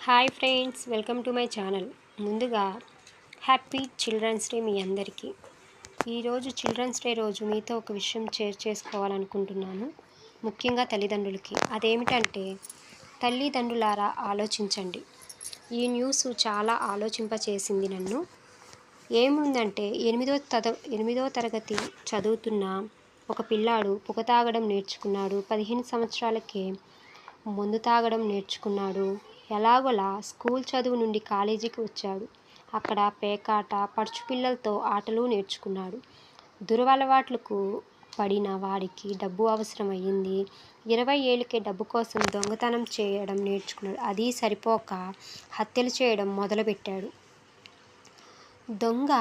Hi friends, welcome to my channel. ముందుగా happy children's day మీ అందరికీ. ఈరోజు చిల్డ్రన్స్ డే రోజు మీతో ఒక విషయం షేర్ చేసుకోవాలనుకుంటున్నాను, ముఖ్యంగా తల్లిదండ్రులకి. అదేమిటంటే, తల్లిదండ్రులారా ఆలోచించండి. ఈ న్యూస్ చాలా ఆలోచింపచేసింది నన్ను. ఏముందంటే, ఎనిమిదో తరగతి చదువుతున్న ఒక పిల్లాడు పొగ తాగడం నేర్చుకున్నాడు. 15 సంవత్సరాలకే మందు తాగడం నేర్చుకున్నాడు. ఎలాగోలా స్కూల్ చదువు నుండి కాలేజీకి వచ్చాడు. అక్కడ పేకాట, పడుచు పిల్లలతో ఆటలు నేర్చుకున్నాడు. దురలవాట్లకు పడిన వాడికి డబ్బు అవసరమయ్యింది. 20 ఏళ్ళకే డబ్బు కోసం దొంగతనం చేయడం నేర్చుకున్నాడు. అది సరిపోక హత్యలు చేయడం మొదలుపెట్టాడు. దొంగ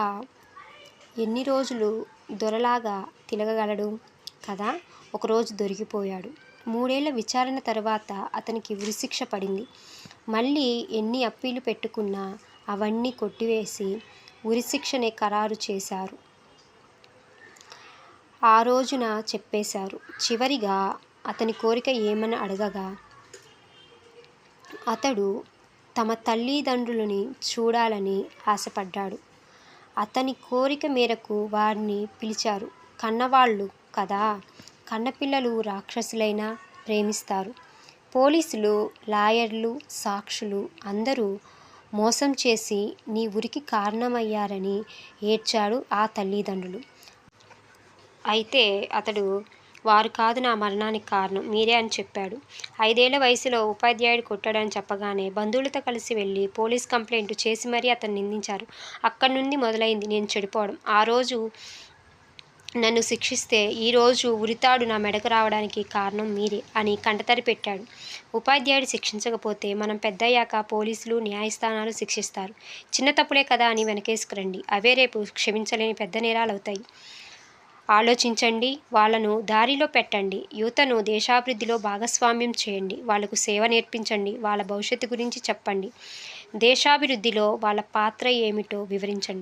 ఎన్ని రోజులు దొరలాగా తిరగగలడు కదా. ఒకరోజు దొరికిపోయాడు. 3 ఏళ్ల విచారణ తర్వాత అతనికి ఉరిశిక్ష పడింది. మళ్ళీ ఎన్ని అప్పీలు పెట్టుకున్నా అవన్నీ కొట్టివేసి ఉరిశిక్షనే ఖరారు చేశారు. ఆ రోజున చెప్పేశారు. చివరిగా అతని కోరిక ఏమని అడగగా, అతడు తమ తల్లిదండ్రులని చూడాలని ఆశపడ్డాడు. అతని కోరిక మేరకు వారిని పిలిచారు. కన్నవాళ్ళు కదా, కన్నపిల్లలు రాక్షసులైనా ప్రేమిస్తారు. పోలీసులు, లాయర్లు, సాక్షులు అందరూ మోసం చేసి నీ ఉరికి కారణమయ్యారని ఏడ్చాడు ఆ తల్లిదండ్రులు. అయితే అతడు, వారు కాదు నా మరణానికి కారణం, మీరే అని చెప్పాడు. 5 ఏళ్ల వయసులో ఉపాధ్యాయుడు కొట్టాడని చెప్పగానే బంధువులతో కలిసి వెళ్ళి పోలీస్ కంప్లైంట్ చేసి మరీ అతన్ని నిందించారు. అక్కడి నుండి మొదలైంది నేను చెడిపోవడం. ఆ రోజు నన్ను శిక్షిస్తే ఈరోజు ఉరితాడు నా మెడకు రావడానికి కారణం మీరే అని కంటతడి పెట్టాడు. ఉపాధ్యాయుడు శిక్షించకపోతే మనం పెద్దయ్యాక పోలీసులు, న్యాయస్థానాలు శిక్షిస్తారు. చిన్న తప్పులే కదా అని వెనకేసుకురండి. అవే రేపు క్షమించలేని పెద్ద నేరాలవుతాయి. ఆలోచించండి, వాళ్ళను దారిలో పెట్టండి. యువతను దేశాభివృద్ధిలో భాగస్వామ్యం చేయండి. వాళ్లకు సేవ నేర్పించండి. వాళ్ళ భవిష్యత్తు గురించి చెప్పండి. దేశాభివృద్ధిలో వాళ్ళ పాత్ర ఏమిటో వివరించండి.